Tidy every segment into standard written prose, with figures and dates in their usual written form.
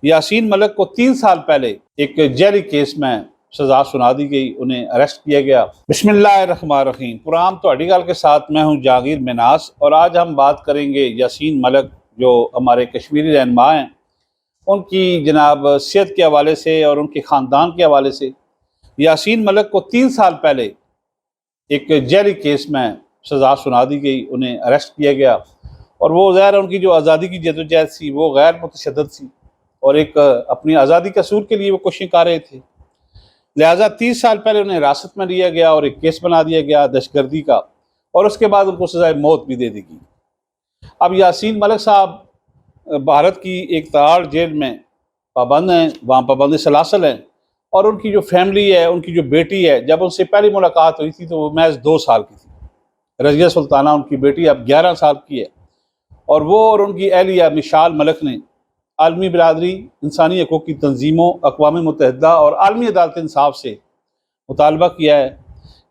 یاسین ملک کو 3 سال پہلے ایک جیلی کیس میں سزا سنا دی گئی، انہیں اریسٹ کیا گیا۔ بسم اللہ الرحمن الرحیم۔ پرام تو گل کے ساتھ میں ہوں جہانگیر مناس، اور آج ہم بات کریں گے یاسین ملک جو ہمارے کشمیری رہنما ہیں، ان کی جناب صحت کے حوالے سے اور ان کے خاندان کے حوالے سے۔ یاسین ملک کو 3 سال پہلے ایک جیلی کیس میں سزا سنا دی گئی، انہیں اریسٹ کیا گیا، اور وہ ظاہر ان کی جو آزادی کی جدوجہد تھی وہ غیر متشدد تھی، اور ایک اپنی آزادی کے اصول کے لیے وہ کوششیں کر رہے تھے، لہٰذا 30 سال پہلے انہیں حراست میں لیا گیا اور ایک کیس بنا دیا گیا دہشت گردی کا، اور اس کے بعد ان کو سزائے موت بھی دے دی گئی۔ اب یاسین ملک صاحب بھارت کی ایک تاڑ جیل میں پابند ہیں، وہاں پابند سلاسل ہیں، اور ان کی جو فیملی ہے، ان کی جو بیٹی ہے، جب ان سے پہلی ملاقات ہوئی تھی تو وہ محض 2 سال کی تھی۔ رضیہ سلطانہ ان کی بیٹی اب 11 سال کی ہے، اور وہ اور ان کی اہلیہ مشال ملک نے عالمی برادری، انسانی حقوق کی تنظیموں، اقوام متحدہ اور عالمی عدالت انصاف سے مطالبہ کیا ہے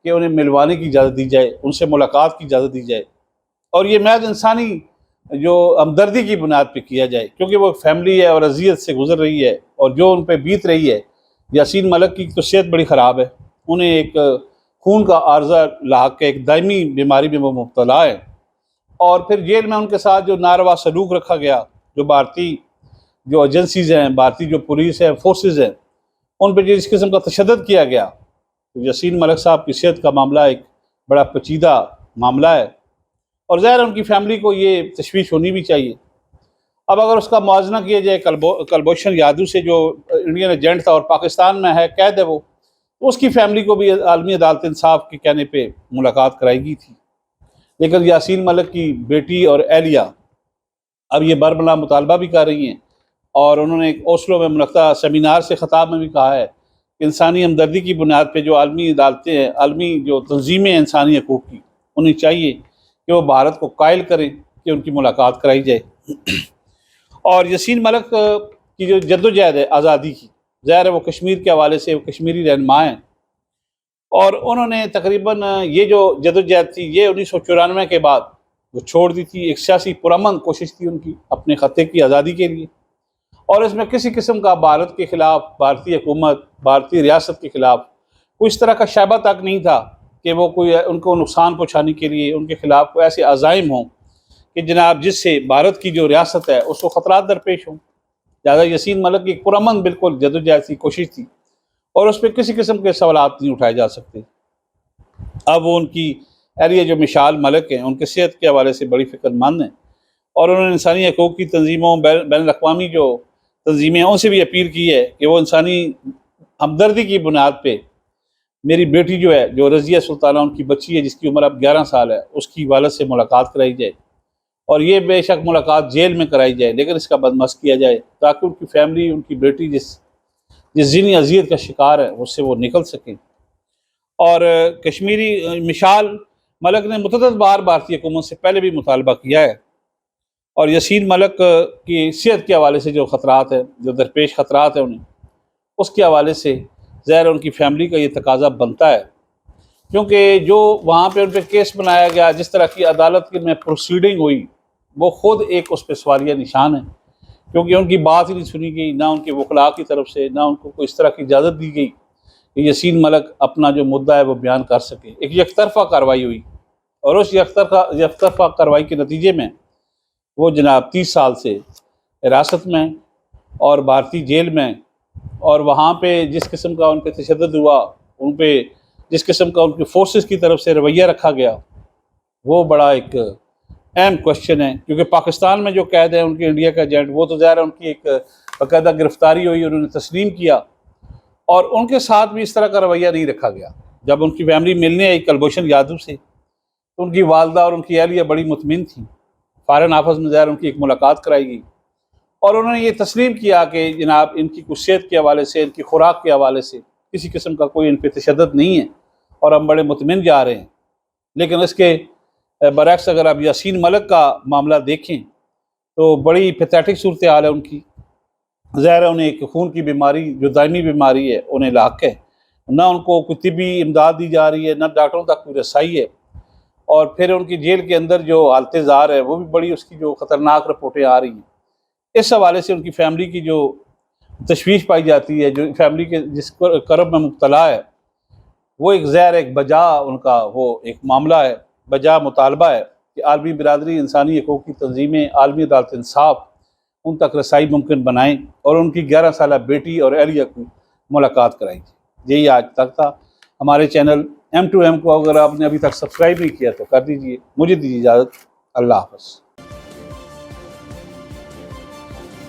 کہ انہیں ملوانے کی اجازت دی جائے، ان سے ملاقات کی اجازت دی جائے، اور یہ محض انسانی جو ہمدردی کی بنیاد پہ کیا جائے، کیونکہ وہ فیملی ہے اور اذیت سے گزر رہی ہے، اور جو ان پہ بیت رہی ہے۔ یاسین ملک کی تو صحت بڑی خراب ہے، انہیں ایک خون کا عارضہ لاحق ہے، ایک دائمی بیماری میں وہ مبتلا ہے، اور پھر جیل میں ان کے ساتھ جو ناروا سلوک رکھا گیا، جو بھارتی جو ایجنسیز ہیں، بھارتی جو پولیس ہے، فورسز ہیں، ان پہ جس قسم کا تشدد کیا گیا، تو یاسین ملک صاحب کی صحت کا معاملہ ایک بڑا پیچیدہ معاملہ ہے، اور ظاہر ان کی فیملی کو یہ تشویش ہونی بھی چاہیے۔ اب اگر اس کا موازنہ کیا جائے کلبھوشن یادو سے، جو انڈین ایجنٹ تھا اور پاکستان میں ہے، قید ہے وہ، تو اس کی فیملی کو بھی عالمی عدالت انصاف کے کہنے پہ ملاقات کرائی گئی تھی، لیکن یاسین ملک کی بیٹی اور اہلیہ اب یہ برملا مطالبہ بھی کر رہی ہیں، اور انہوں نے ایک اوسلو میں منعقدہ سیمینار سے خطاب میں بھی کہا ہے کہ انسانی ہمدردی کی بنیاد پہ جو عالمی عدالتیں ہیں، عالمی جو تنظیمیں ہیں انسانی حقوق کی، انہیں چاہیے کہ وہ بھارت کو قائل کریں کہ ان کی ملاقات کرائی جائے۔ اور یاسین ملک کی جو جدوجہد ہے آزادی کی، ظاہر ہے وہ کشمیر کے حوالے سے، وہ کشمیری رہنما ہیں، اور انہوں نے تقریباً یہ جو جدوجہد تھی یہ 1994 کے بعد وہ چھوڑ دی تھی۔ ایک سیاسی پرامن کوشش تھی ان کی اپنے خطے کی آزادی کے لیے، اور اس میں کسی قسم کا بھارت کے خلاف، بھارتی حکومت، بھارتی ریاست کے خلاف کوئی اس طرح کا شائبہ تک نہیں تھا کہ وہ کوئی ان کو نقصان پہنچانے کے لیے ان کے خلاف کوئی ایسے عزائم ہوں کہ جناب جس سے بھارت کی جو ریاست ہے اس کو خطرات درپیش ہوں۔ لہٰذا یاسین ملک کی ایک پرامن بالکل جدوجہد کی کوشش تھی، اور اس پہ کسی قسم کے سوالات نہیں اٹھائے جا سکتے۔ اب وہ ان کی اہلیہ جو مشال ملک ہیں، ان کے صحت کے حوالے سے بڑی فکر مند ہیں، اور انہوں نے انسانی حقوق کی تنظیموں، بین الاقوامی جو تنظیمیں ہیں، ان سے بھی اپیل کی ہے کہ وہ انسانی ہمدردی کی بنیاد پہ میری بیٹی جو ہے، جو رضیہ سلطانہ ان کی بچی ہے جس کی عمر اب 11 سال ہے، اس کی والد سے ملاقات کرائی جائے، اور یہ بے شک ملاقات جیل میں کرائی جائے، لیکن اس کا بندوبست کیا جائے تاکہ ان کی فیملی، ان کی بیٹی جس ذہنی اذیت کا شکار ہے اس سے وہ نکل سکیں۔ اور کشمیری مشال ملک نے متعدد بار بھارتی حکومت سے پہلے بھی مطالبہ کیا ہے، اور یاسین ملک کی صحت کے حوالے سے جو خطرات ہیں، جو درپیش خطرات ہیں انہیں، اس کے حوالے سے ظاہر ان کی فیملی کا یہ تقاضا بنتا ہے، کیونکہ جو وہاں پہ ان پہ کیس بنایا گیا، جس طرح کی عدالت میں پروسیڈنگ ہوئی، وہ خود ایک اس پہ سوالیہ نشان ہے، کیونکہ ان کی بات ہی نہیں سنی گئی، نہ ان کے وکلاء کی طرف سے، نہ ان کو کوئی اس طرح کی اجازت دی گئی کہ یاسین ملک اپنا جو مدعا ہے وہ بیان کر سکے۔ ایک یک طرفہ کارروائی ہوئی، اور اس یک طرفہ کارروائی کے نتیجے میں وہ جناب 30 سال سے حراست میں اور بھارتی جیل میں، اور وہاں پہ جس قسم کا ان پہ تشدد ہوا، ان پہ جس قسم کا ان کی فورسز کی طرف سے رویہ رکھا گیا، وہ بڑا ایک اہم کوشچن ہے، کیونکہ پاکستان میں جو قید ہے ان کے انڈیا کا ایجنٹ، وہ تو ظاہر ہے ان کی ایک باقاعدہ گرفتاری ہوئی، انہوں نے تسلیم کیا، اور ان کے ساتھ بھی اس طرح کا رویہ نہیں رکھا گیا۔ جب ان کی فیملی ملنے آئی کلبھوشن یادو سے، تو ان کی والدہ اور ان کی اہلیہ بڑی مطمئن تھیں، فارن آفس میں ظاہر ان کی ایک ملاقات کرائی گئی، اور انہوں نے یہ تسلیم کیا کہ جناب ان کی کچھ صحت کے حوالے سے، ان کی خوراک کے حوالے سے کسی قسم کا کوئی ان پہ تشدد نہیں ہے، اور ہم بڑے مطمئن جا رہے ہیں۔ لیکن اس کے برعکس اگر آپ یاسین ملک کا معاملہ دیکھیں تو بڑی پیتھیٹک صورتحال ہے ان کی۔ ظاہر ہے انہیں ایک خون کی بیماری جو دائمی بیماری ہے انہیں لاحق ہے، نہ ان کو کوئی طبی امداد دی جا رہی ہے، نہ ڈاکٹروں تک کوئی رسائی ہے، اور پھر ان کی جیل کے اندر جو حالت زار ہے وہ بھی بڑی اس کی جو خطرناک رپورٹیں آ رہی ہیں۔ اس حوالے سے ان کی فیملی کی جو تشویش پائی جاتی ہے، جو فیملی کے جس کرب میں مبتلا ہے، وہ ایک زہر، ایک بجا ان کا وہ ایک معاملہ ہے، بجا مطالبہ ہے کہ عالمی برادری، انسانی حقوق کی تنظیمیں، عالمی عدالت انصاف ان تک رسائی ممکن بنائیں اور ان کی 11 سالہ بیٹی اور اہلیہ کی ملاقات کرائیں۔ یہی آج تک تھا۔ ہمارے چینل M2M کو اگر آپ نے ابھی تک سبسکرائب نہیں کیا تو کر دیجئے۔ مجھے دیجیے اجازت، اللہ حافظ۔